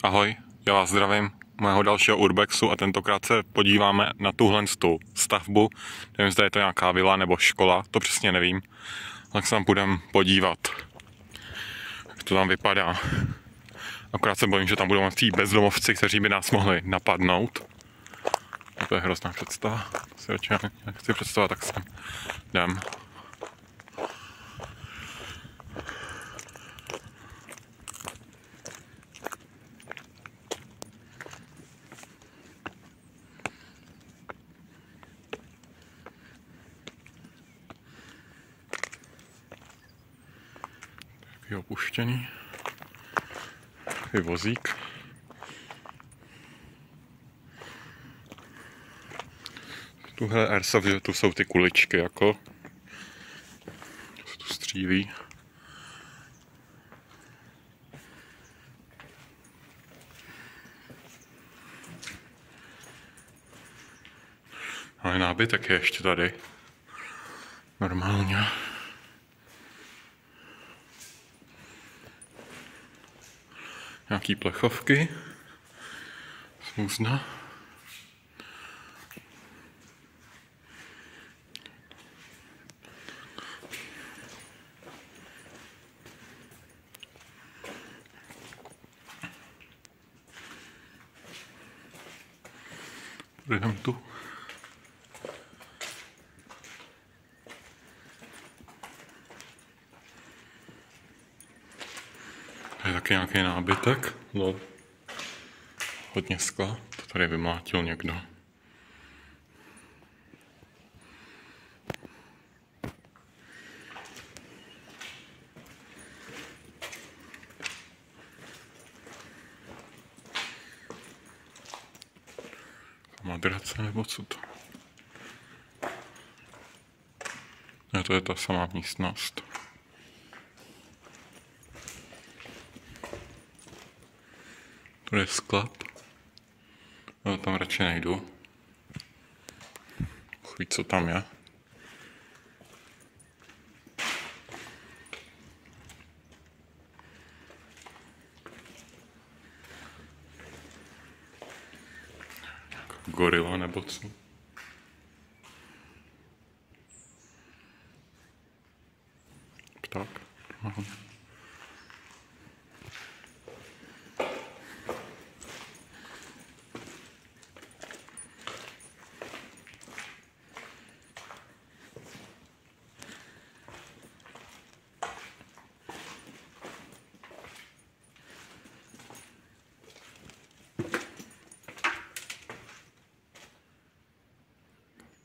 Ahoj, já vás zdravím u mého dalšího urbexu a tentokrát se podíváme na tuhle stavbu. Nevím, zda je to nějaká vila nebo škola, to přesně nevím. Tak se tam půjdeme podívat, jak to tam vypadá. Akorát se bojím, že tam budou tí bezdomovci, kteří by nás mohli napadnout. To je hrozná představa. Si radši nechci představovat, tak sem jdem. Takový opuštěný. Takový vozík. Tuhle airsoft, že tu jsou ty kuličky jako. Se tu střílí. Ale nábytek je ještě tady. Normálně. Nějaký plechovky. Smuzna. Jdem tu. Je taky nějaký nábytek. Lol. Hodně skla. To tady vymlátil někdo. Madrace nebo co to? Ne, to je ta samá místnost. To je sklad. Ale tam radši nejdu. Chuj, co tam je. Gorila nebo co? Pták. Aha.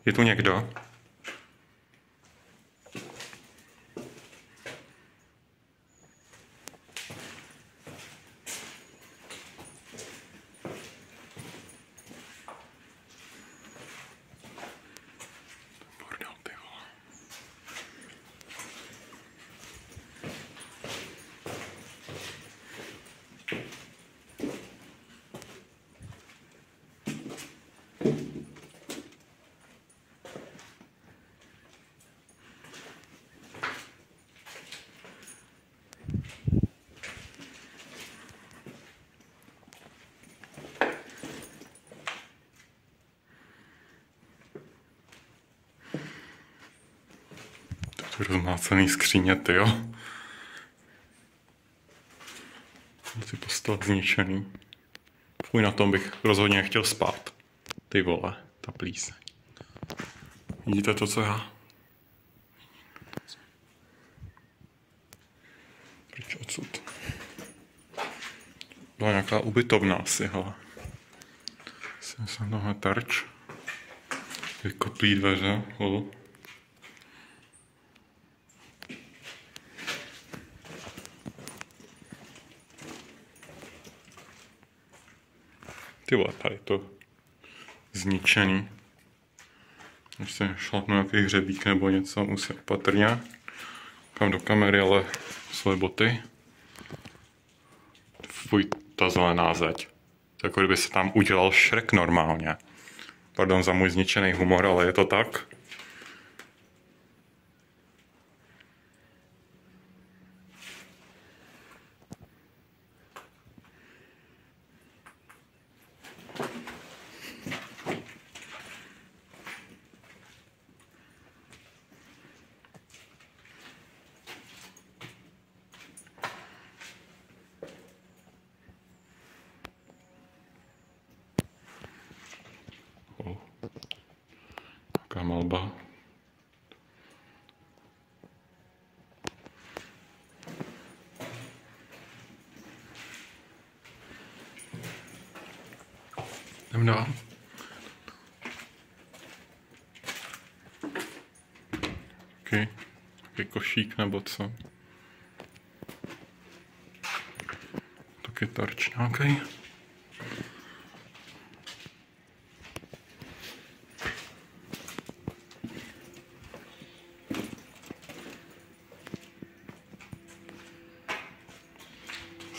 Je tu někdo? Bordel, ty vole. Ty rozmácený skříně, tyjo. Ty postele zničený. Fuj, na tom bych rozhodně nechtěl spát. Ty vole, ta plíseň. Vidíte to, co já? Pryč odsud. Byla nějaká ubytovna asi, hele. Jsem tamhle terč. Vykoplý dveře, lol. Ty vole, tady to zničený. Když se šlapnu nějaký hřebík nebo něco, musím opatrně. Kam do kamery, ale svoje boty. Fuj, ta zelená zeď. To jako kdyby se tam udělal Shrek normálně. Pardon za můj zničený humor, ale je to tak. malba. Jdem dál. Taky košík nebo co? Taky tarč nějaký.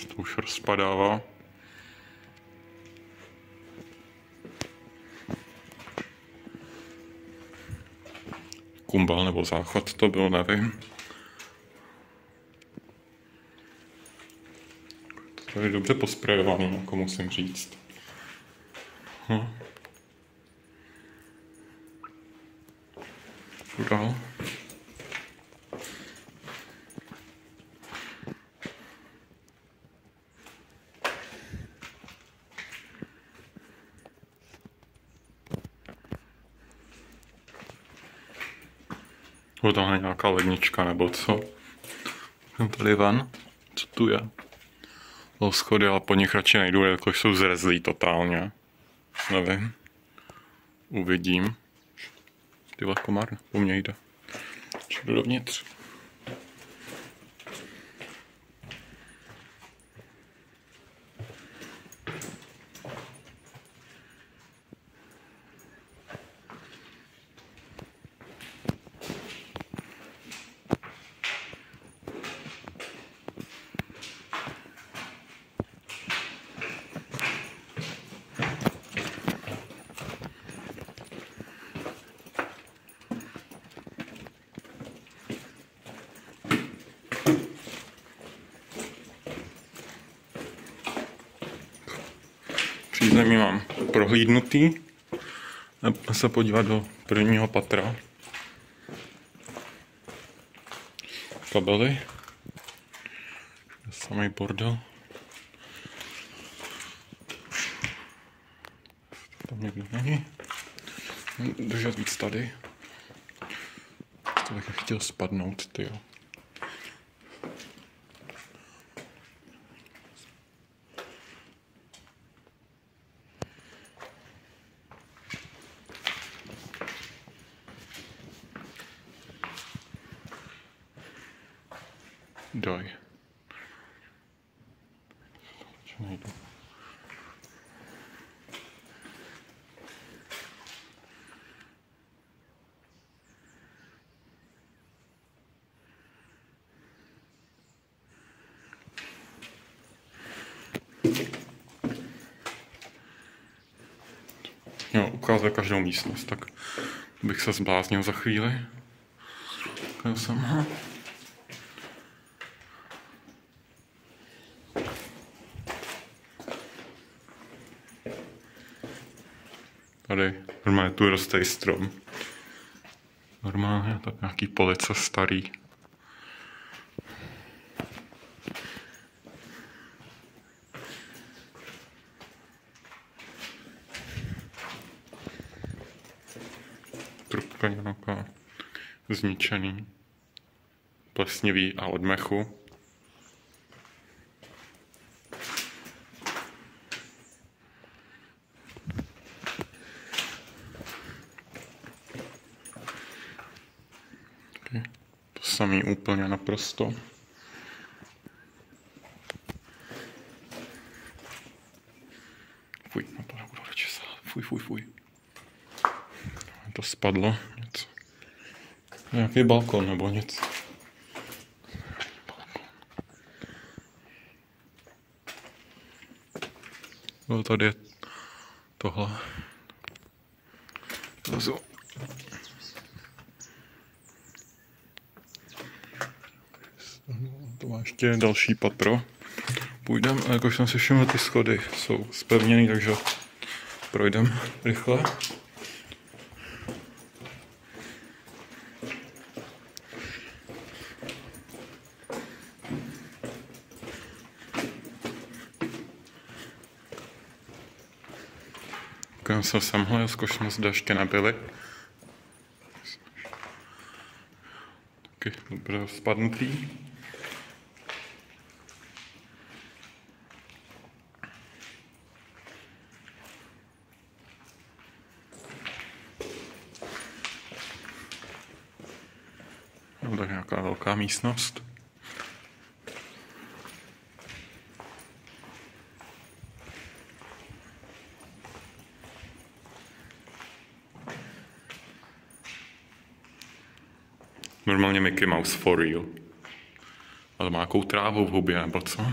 To už rozpadává. Kumbal nebo záchod to byl, nevím. To je dobře posprejovaný, jako musím říct. Dál. Tam je nějaká lednička nebo co? Jsem tady ven. Co tu je? Do schody, ale po nich radši nejdu, jakož jsou zrezlí totálně. Nevím. Uvidím. Tyhle komár po mně jde. Jdu dovnitř. Přízemí mám prohlídnutý. A se podívat do prvního patra. Kabely. Samý bordel. Tam někdo není. Držet víc tady. To bych chtěl spadnout, tyjo. Daj. Co nejdu? Jo, ukázat každou místnost, tak bych se zbláznil za chvíli. Tady jsem. Tady normálně tu roste i strom. Normálně, tak nějaký police starý. Trubka nějaká zničený, plesnivý a od mechu. To samý úplně naprosto. Fuj, na to nebudu radši sát. Fuj. To spadlo něco. Nějaký balkon nebo něco. No, tady je tohle. To má ještě další patro. Půjdeme, a jakož jsem si všiml, ty schody jsou zpevněný, takže projdeme rychle. Koukám se semhle, jakož jsme zde ještě nebyli. Taky dobře spadnutý. No, tak nějaká velká místnost. Normálně Mickey Mouse for real. Ale má jakou trávu v hubě, nebo co?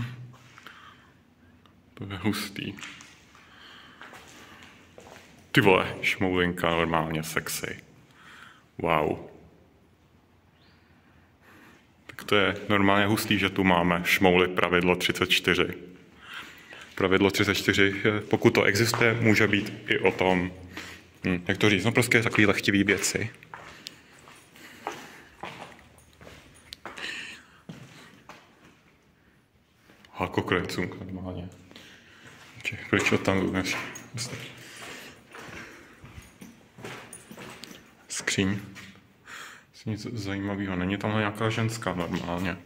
To je hustý. Ty vole, šmoulinka normálně sexy. Wow. Tak to je normálně hustý, že tu máme šmouly pravidlo 34. Pravidlo 34, pokud to existuje, může být i o tom, jak to říct, no prostě takový lehtivý věci. Hakokrencům normálně. Proč to tam vůbec? Skříň. Nic zajímavého. Není tam nějaká ženská normálně.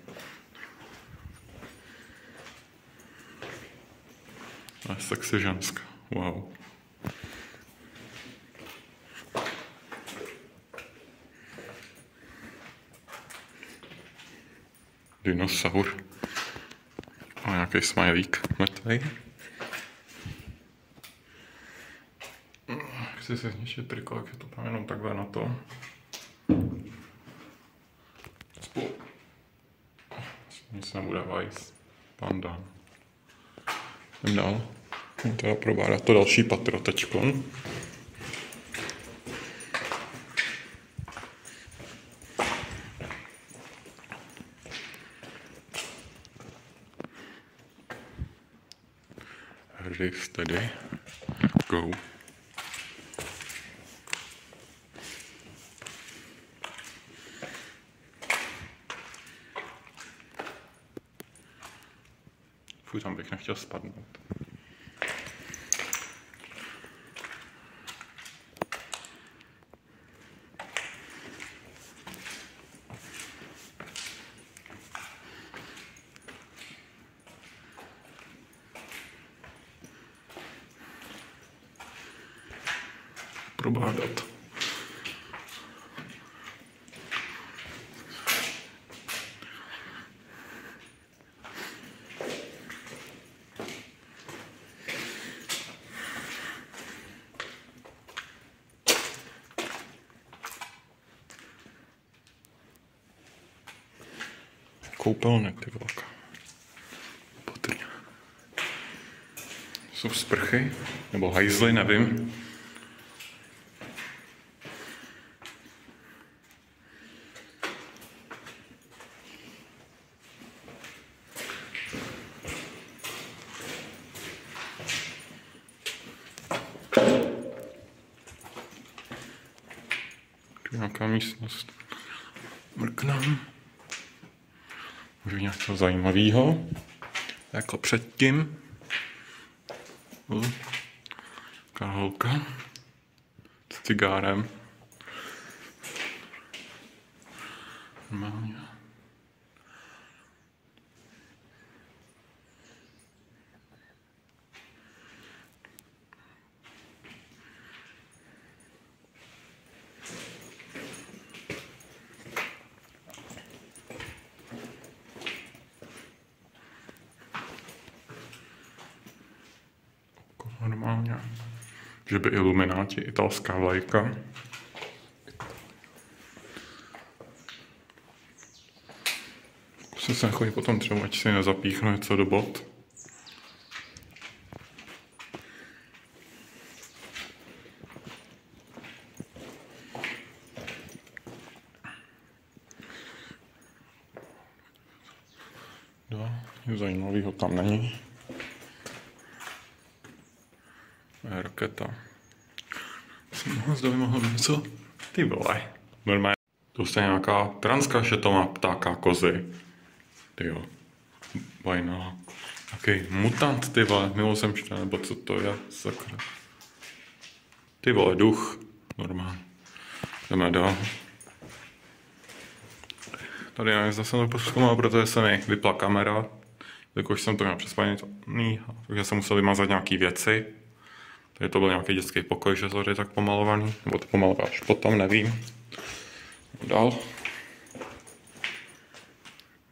Ale sexy ženská. Wow. Dinosaur. A nějaký smajlík mrtvej. Chci se zničit triko, jak je to tam jenom takhle na to. Nic nebude vajs. Panda. Jdem dál. Teda probádat to další patro teďkon. Ready, steady, go. Fuj, tam bych nechtěl spadnout. Probádat. Koupelnek, ty vlka. Patrně. Jsou sprchy, nebo hajzly, nevím. Tu je nějaká místnost. Mrknem. Může něco zajímavého. Jako předtím. Taková holka. S cigárem. Normálně. Normálně. Že by Ilumináti, italská vlajka. Zkusím se chodit potom třeba, ať si nezapíchnu něco do bot. Nic zajímavého tam není. Raketa. Zda by mohlo být něco? Ty vole. Normálně. To je nějaká transkašetová ptáka kozy. Ty jo. Bajná. Jaký mutant, ty vole. Mimozemšťan, nebo co to je? Sakra. Ty vole, duch. Normálně. Jdeme dál. Tady nevím, zase jsem to pozkoumal, protože se mi vypla kamera. Jakož jsem to měl přespaněný, takže jsem musel vymazat nějaký věci. Tady to byl nějaký dětský pokoj, že to je tak pomalovaný. Nebo to pomaloval až potom, nevím. Dál.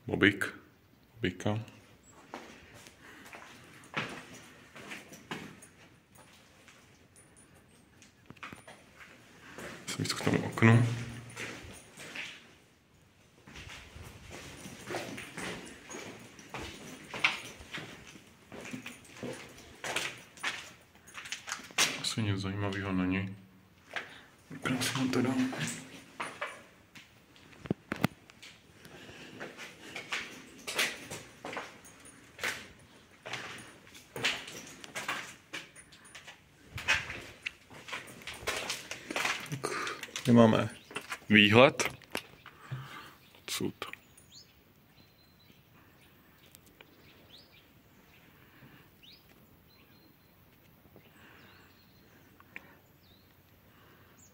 Bobíka. Jsem víc k tomu oknu. Asi nic zajímavého není. Krásně teda. Tady máme výhled. Odsud.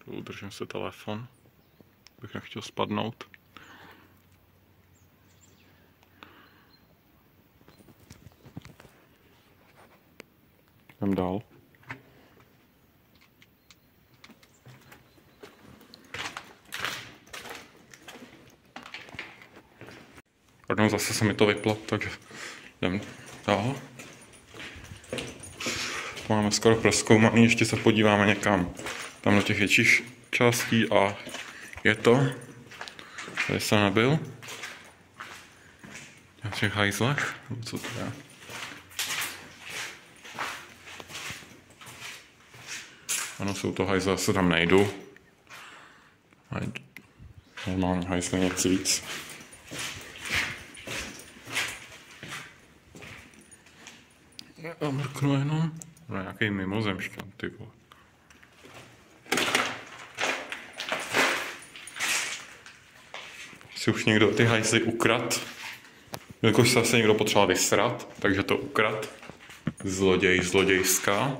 Tu držím si telefon, bych nechtěl spadnout. Jdem dál. Pardon, zase se mi to vyplo, takže jdem dál. To máme skoro prozkoumaný, ještě se podíváme někam tam do těch větších částí a je to. Tady jsem nebyl. V těch hajzlech, co to je? Ano, jsou to hajzle, se tam nejdu. Normálně hajzle něco víc. A mrknu jenom. No, nějaký mimozemšťan, ty vole. Si už někdo ty hajzly ukrad. Jakož se zase někdo potřeboval vysrat, takže to ukrad. Zlodějská.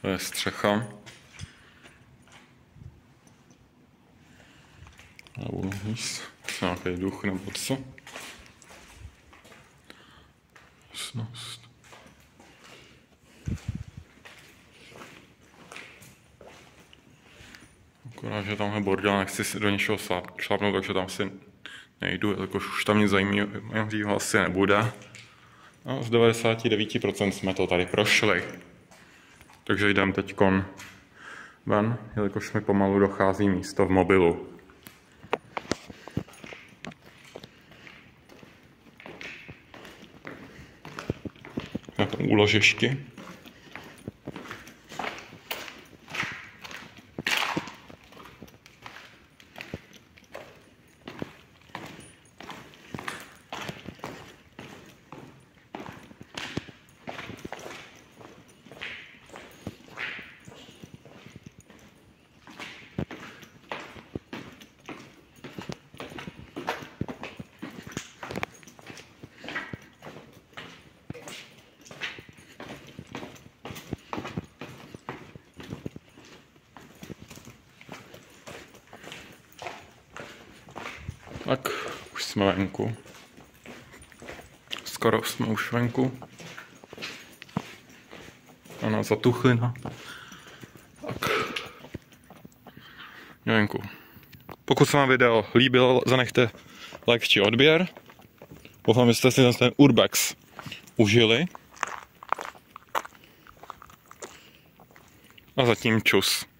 To je střecha. Nebo nic. Nějaký duch nebo co? Snost. Akorát, že tamhle bordel, nechci si do něčeho šlapnout, takže tam si nejdu, jakož už tam nic zajímavého asi nebude. No, z 99% jsme to tady prošli. Takže jdem teďkon ven, jelikož mi pomalu dochází místo v mobilu. Na tom úložišti. Tak, už jsme venku. Skoro jsme už venku. Ano, zatuchlina. Tak. Venku. Pokud se vám video líbilo, zanechte like či odběr. Doufám, že jste si ten Urbex užili. A zatím čus.